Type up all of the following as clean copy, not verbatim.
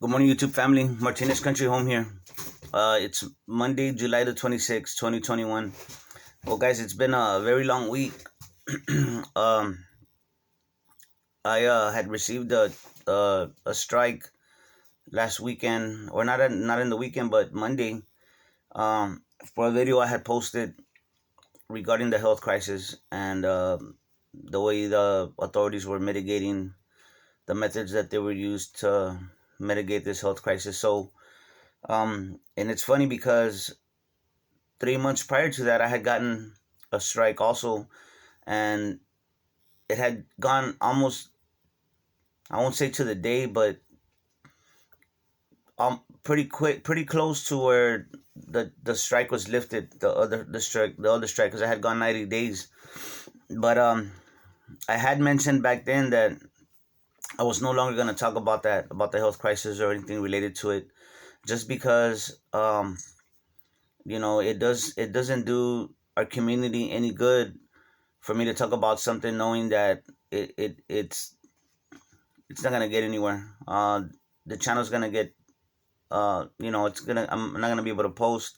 Good morning, YouTube family. Martinez Country Home here. It's Monday, July the 26th, 2021. Well, guys, it's been a very long week. um, I had received a strike last weekend, or not in the weekend, but Monday, for a video I had posted regarding the health crisis and the way the authorities were mitigating the methods that they were used to mitigate this health crisis. And it's funny because 3 months prior to that, I had gotten a strike also, and it had gone almost, I won't say to the day, but pretty quick, pretty close to where the strike was lifted. The other strike, because I had gone 90 days. But I had mentioned back then that I was no longer gonna talk about the health crisis or anything related to it, just because it doesn't do our community any good for me to talk about something knowing that it's not gonna get anywhere. The channel's gonna get I'm not gonna be able to post.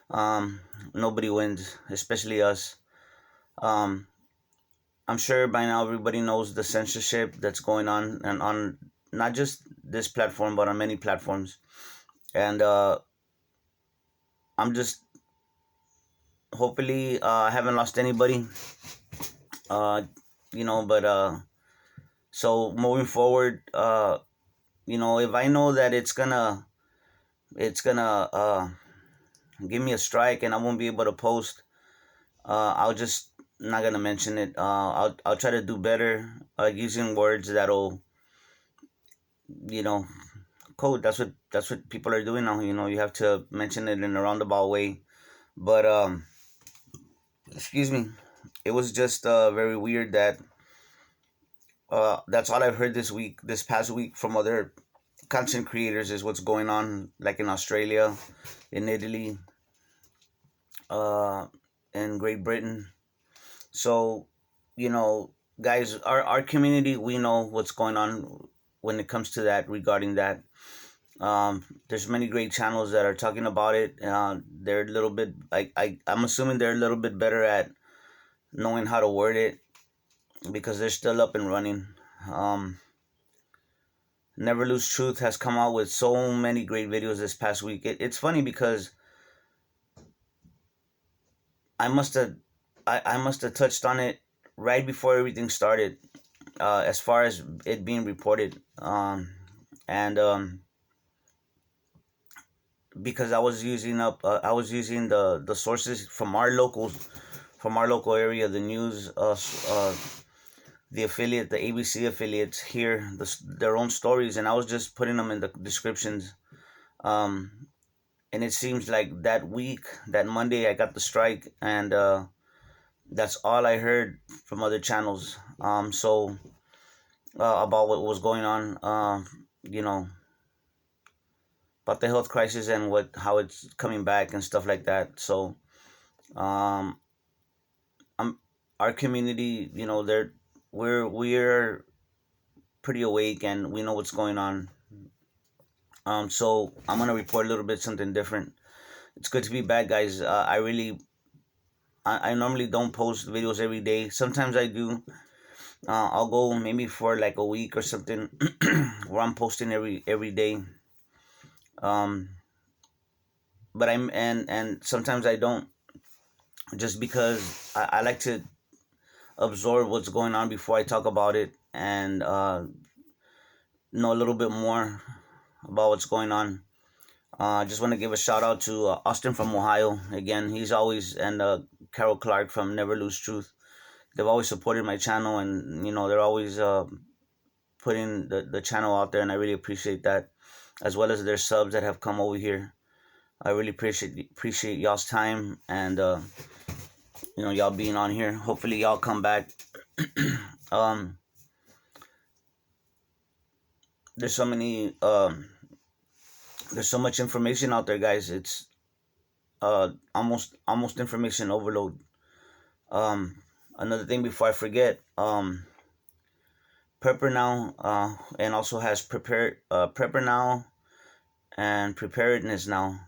Nobody wins, especially us. Um, I'm sure by now everybody knows the censorship that's going on, and on not just this platform but on many platforms. And I'm just hopefully I haven't lost anybody. Uh, but so moving forward, if I know that it's gonna give me a strike and I won't be able to post, I'll just not gonna mention it. I'll try to do better using words that'll, you know code. That's what people are doing now. You have to mention it in a roundabout way. But excuse me, it was just very weird that that's all I've heard this past week from other content creators, is what's going on, like in Australia, in Italy, uh, in Great Britain. So, guys, our community, we know what's going on when it comes to that, regarding that. There's many great channels that are talking about it. They're a little bit, I'm assuming they're a little bit better at knowing how to word it, because they're still up and running. Um, Never Lose Truth has come out with so many great videos this past week. It's funny because I must have I must have touched on it right before everything started, as far as it being reported, and because I was using the sources from our local area, the news, the affiliate, the ABC affiliates here, their own stories, and I was just putting them in the descriptions. Um, and it seems like that week, that Monday, I got the strike, and that's all I heard from other channels. About what was going on, you know, about the health crisis and how it's coming back and stuff like that. So, um, I'm our community, we're pretty awake and we know what's going on. So I'm gonna report a little bit something different. It's good to be back, guys. I normally don't post videos every day. Sometimes I do. I'll go maybe for like a week or something where I'm posting every day. Um, but and sometimes I don't, just because I like to absorb what's going on before I talk about it, and know a little bit more about what's going on. I just want to give a shout out to Austin from Ohio. Again, he's always, and Carol Clark from Never Lose Truth. They've always supported my channel, and they're always putting the channel out there, and I really appreciate that, as well as their subs that have come over here. I really appreciate y'all's time, and y'all being on here. Hopefully y'all come back. um, there's so many there's so much information out there, guys. It's almost information overload. Another thing before I forget, Prepper Now, and also has Prepper Now, and preparedness now.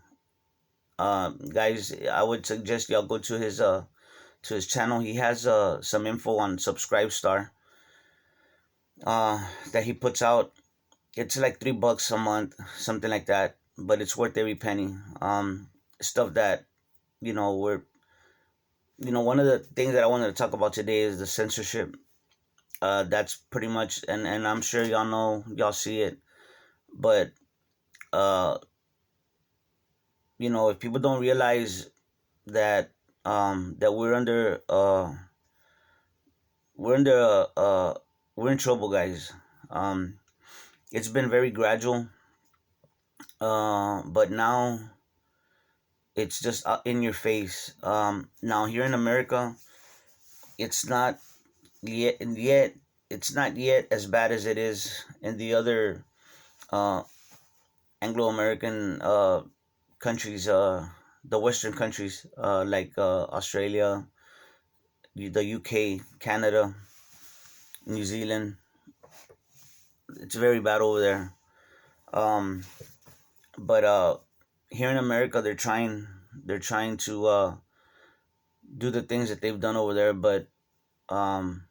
Guys, I would suggest y'all go to his channel. He has some info on Subscribestar that he puts out. It's like $3 a month, something like that, but it's worth every penny. Stuff that we're one of the things that I wanted to talk about today is the censorship. That's pretty much, and I'm sure y'all see it, but uh, if people don't realize that that we're under we're in trouble, guys. It's been very gradual, but now it's just in your face. Now here in America, it's not yet it's not yet as bad as it is in the other uh, Anglo-American countries, the Western countries, like Australia, the UK, Canada, New Zealand. It's very bad over there. Um, but here in America, they're trying to do the things that they've done over there, but um,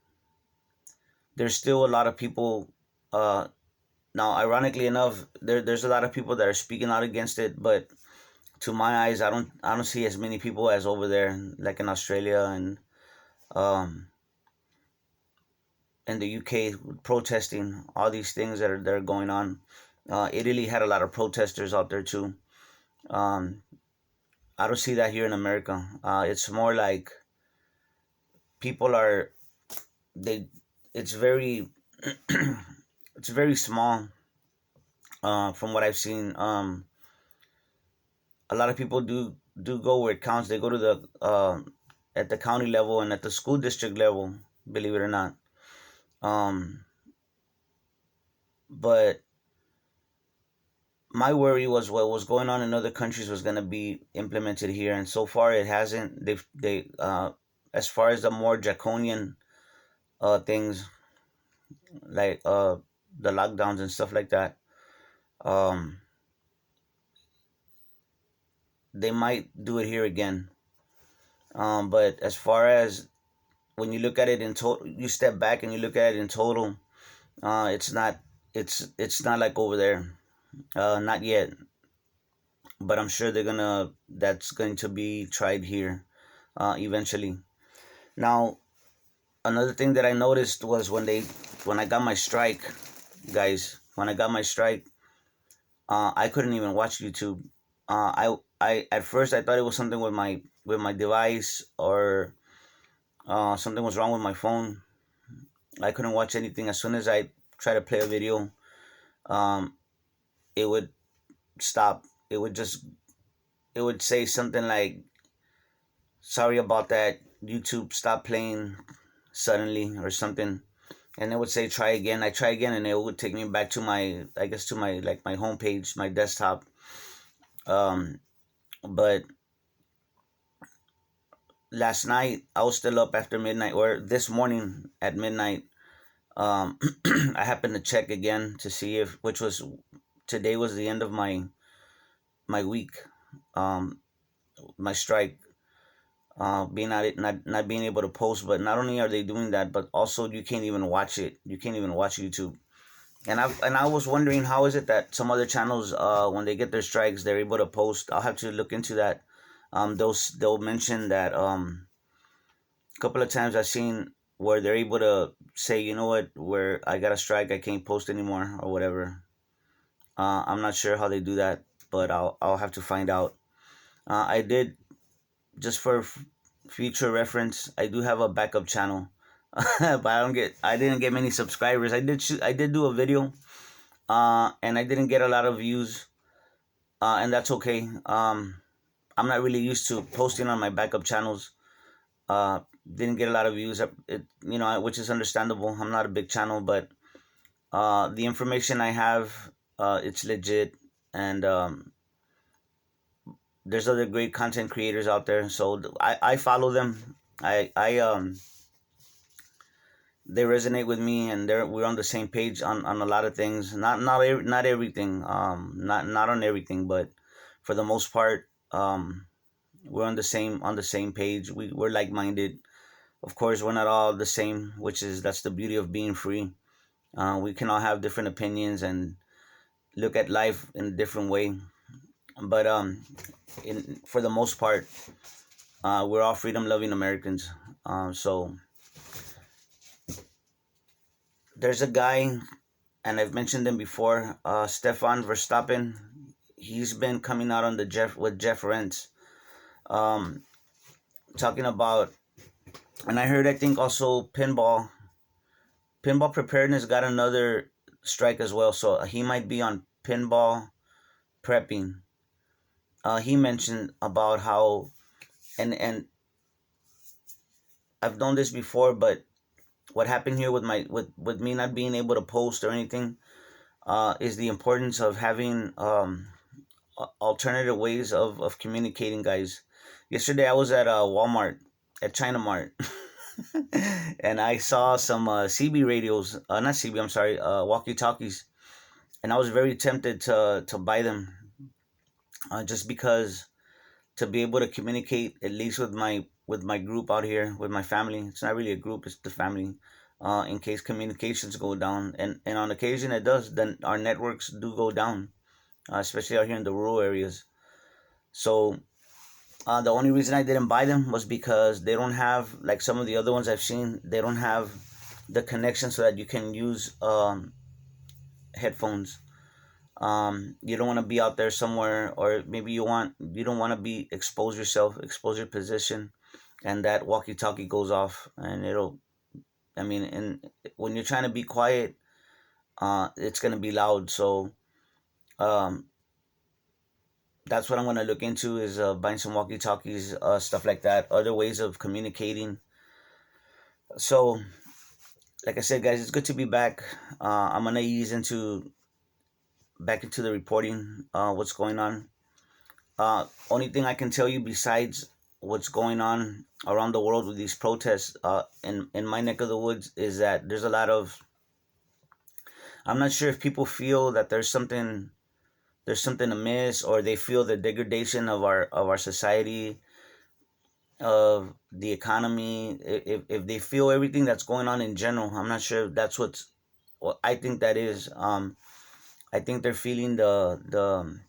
there's still a lot of people. Now, ironically enough, there's a lot of people that are speaking out against it, but to my eyes, I don't see as many people as over there, like in Australia and um, in the UK, protesting all these things that are going on. Italy had a lot of protesters out there too. Um, I don't see that here in America. It's more like people are they. It's very it's very small. From what I've seen, a lot of people do go where it counts. They go to the at the county level and at the school district level. Believe it or not. Um, but my worry was what was going on in other countries was going to be implemented here, and so far it hasn't. They as far as the more draconian things like the lockdowns and stuff like that, um, they might do it here again. But as far as when you look at it in total, you step back and you look at it in total. It's not. It's not like over there. Not yet. But I'm sure That's going to be tried here, eventually. Now, another thing that I noticed was when I got my strike, guys. When I got my strike, I couldn't even watch YouTube. I at first I thought it was something with my device, or something was wrong with my phone. I couldn't watch anything. As soon as I try to play a video, um, it would stop. It would say something like, "Sorry about that. YouTube stopped playing suddenly," or something, and it would say, "Try again." I try again, and it would take me back to I guess to my homepage, my desktop. Um, but last night I was still up after midnight, or this morning at midnight. Um, I happened to check again to see if which was today was the end of my week, um, my strike. Being not being able to post, but not only are they doing that, but also you can't even watch it. You can't even watch YouTube. And I was wondering, how is it that some other channels, when they get their strikes, they're able to post. I'll have to look into that. They'll mention that a couple of times I've seen where they're able to say, you know what, where I got a strike, I can't post anymore or whatever. I'm not sure how they do that, but I'll have to find out. I did, just for future reference, I do have a backup channel, but I didn't get many subscribers. I did do a video, and I didn't get a lot of views, and that's okay. I'm not really used to posting on my backup channels. Didn't get a lot of views. Which is understandable. I'm not a big channel, but the information I have, it's legit, and there's other great content creators out there. So I follow them. I they resonate with me, and we're on the same page on a lot of things. Not everything, not on everything, but for the most part, we're on the same page. We're like minded. Of course, we're not all the same, which is that's the beauty of being free. We can all have different opinions and look at life in a different way, but for the most part, we're all freedom loving Americans. So there's a guy, and I've mentioned him before, Stefan Verstappen. He's been coming out on the Jeff Rentz, um, talking about, and I heard, I think also pinball preparedness got another strike as well. So he might be on pinball prepping. He mentioned about how, and I've known this before, but what happened here with with me not being able to post or anything, is the importance of having alternative ways of communicating, guys. Yesterday I was at Walmart, at China Mart, and I saw some CB radios, not CB, I'm sorry, walkie talkies, and I was very tempted to buy them, just because, to be able to communicate at least with my group out here, with my family. It's not really a group, it's the family. In case communications go down, and on occasion it does, then our networks do go down, especially out here in the rural areas. So the only reason I didn't buy them was because they don't have, like some of the other ones I've seen, they don't have the connection so that you can use headphones. You don't want to be out there somewhere, or maybe you don't want to be expose your position, and that walkie-talkie goes off, and I mean, and when you're trying to be quiet, it's gonna be loud. So um, that's what I'm gonna look into, is buying some walkie-talkies, stuff like that, other ways of communicating. So, like I said, guys, it's good to be back. I'm gonna ease into back into the reporting, what's going on. Only thing I can tell you besides what's going on around the world with these protests, in my neck of the woods, is that there's a lot of. I'm not sure if people feel that there's something amiss, or they feel the degradation of our society, of the economy. If they feel everything that's going on in general, I'm not sure if that's what I think that is. I think they're feeling the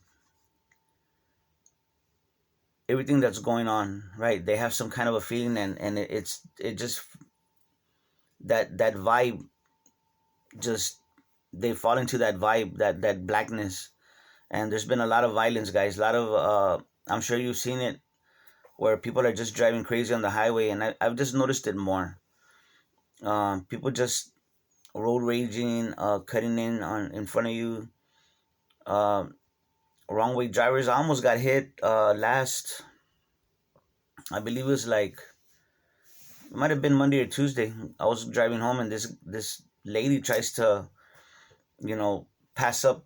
everything that's going on, right? They have some kind of a feeling, and it just, that vibe, just, they fall into that vibe, that blackness. And there's been a lot of violence, guys, a lot of I'm sure you've seen it, where people are just driving crazy on the highway, and I've just noticed it more. People just road raging, cutting in front of you, uh, wrong way drivers. I almost got hit last, I believe it was like, it might have been Monday or Tuesday. I was driving home, and this lady tries to, pass up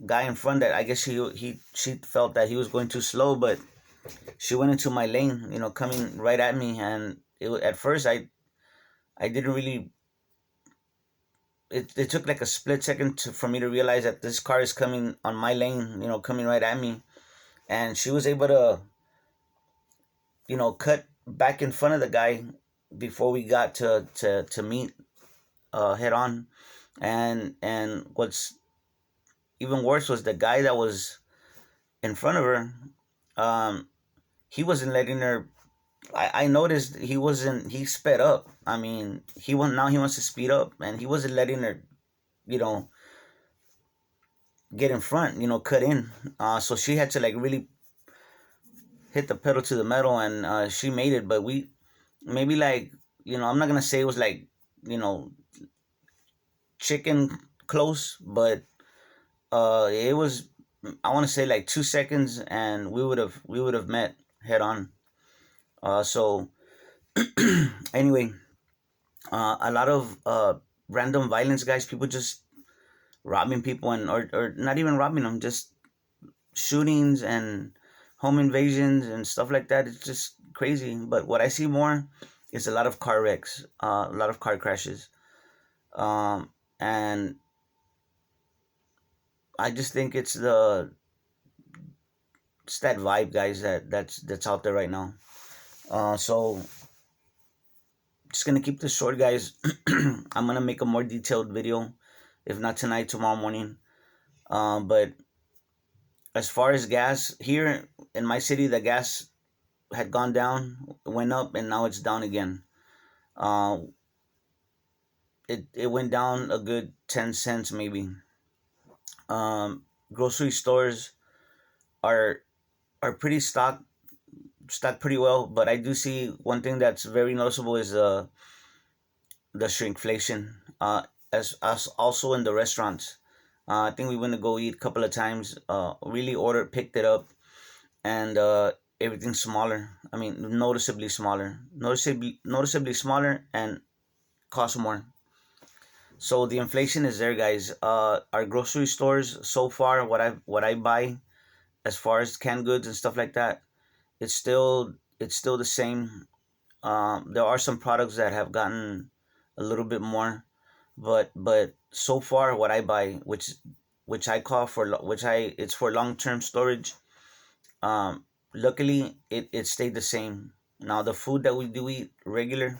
guy in front, that I guess she felt that he was going too slow, but she went into my lane, coming right at me, and at first I didn't really. It took like a split second for me to realize that this car is coming on my lane, coming right at me, and she was able to, cut back in front of the guy before we got to meet head on. And what's even worse was the guy that was in front of her. um he wasn't letting her. I noticed he sped up. I mean, he wants to speed up, and he wasn't letting her, you know get in front, cut in. So she had to like really hit the pedal to the metal, and she made it. But we, maybe like, I'm not gonna say it was like, you know chicken close, but it was, I want to say, like 2 seconds, and we would have met head on. So anyway, a lot of random violence, guys. People just robbing people, and or not even robbing them, just shootings and home invasions and stuff like that. It's just crazy. But what I see more is a lot of car wrecks, a lot of car crashes, and I just think it's that vibe, guys, that's out there right now. So just gonna keep this short, guys. I'm gonna make a more detailed video, if not tonight, tomorrow morning. But as far as gas here in my city, the gas had gone down, went up, and now it's down again. Uh, it went down a good 10 cents maybe. Grocery stores are pretty stocked pretty well, but I do see one thing that's very noticeable is the shrinkflation. As also in the restaurants. I think we went to go eat a couple of times. Really ordered, picked it up, and everything's smaller. I mean, noticeably smaller, and cost more. So the inflation is there, guys. Our grocery stores so far, what I buy as far as canned goods and stuff like that, it's still the same. There are some products that have gotten a little bit more, but so far what I buy, which I call for which I it's for long term storage. Luckily it stayed the same. Now the food that we do eat regular,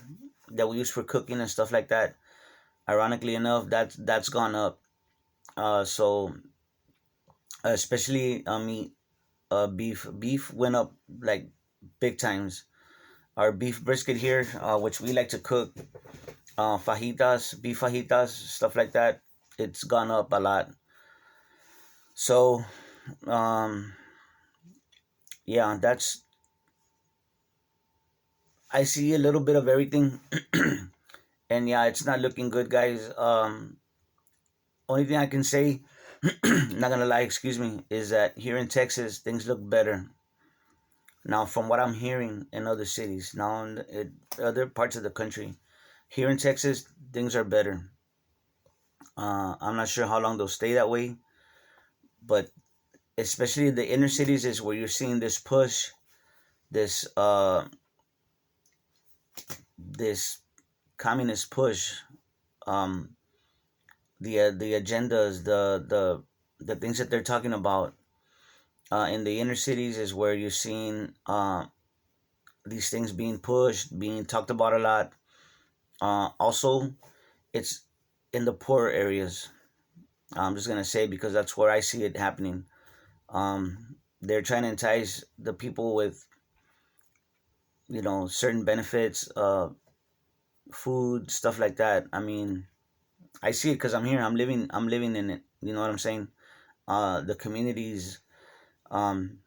that we use for cooking and stuff like that, ironically enough, that's gone up. So especially meat, beef went up like big times. Our beef brisket here, which we like to cook, fajitas, beef fajitas, stuff like that, it's gone up a lot. So, um, yeah, I see a little bit of everything, and yeah, it's not looking good, guys. Only thing I can say, not gonna lie, excuse me, is that here in Texas things look better now from what I'm hearing in other cities. Now in other parts of the country, here in Texas things are better. I'm not sure how long they'll stay that way, but especially the inner cities is where you're seeing this push, this this communist push, um, the agendas, the things that they're talking about in the inner cities is where you're seeing these things being pushed, being talked about a lot. Also, it's in the poorer areas. I'm just gonna say because that's where I see it happening. They're trying to entice the people with certain benefits, food, stuff like that. I mean, I see it because I'm here. I'm living in it. You know what I'm saying? The communities. Um,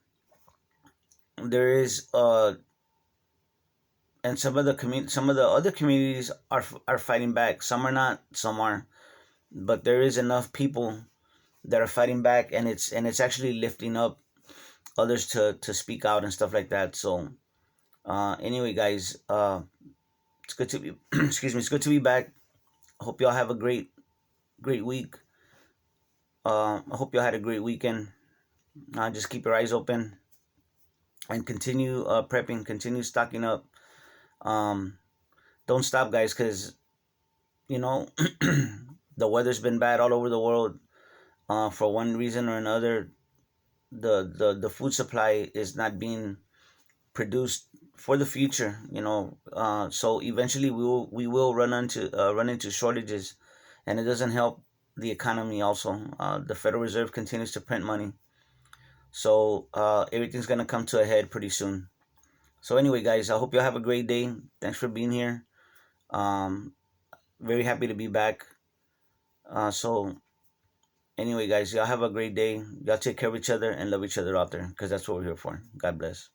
there is and some of the other communities are fighting back. Some are not. Some are. But there is enough people that are fighting back, and it's actually lifting up others to speak out and stuff like that. So anyway, guys, it's good to be excuse me. It's good to be back. I hope y'all have a great week. I hope y'all had a great weekend. Just keep your eyes open and continue prepping, continue stocking up. Um, don't stop, guys, because you know the weather's been bad all over the world. For one reason or another, the food supply is not being produced for the future. So eventually we will run into shortages, and it doesn't help the economy. Also, the Federal Reserve continues to print money, so everything's gonna come to a head pretty soon. So anyway, guys, I hope you have a great day. Thanks for being here. Um, very happy to be back. So anyway, guys, y'all have a great day. Y'all take care of each other and love each other out there, because that's what we're here for. God bless.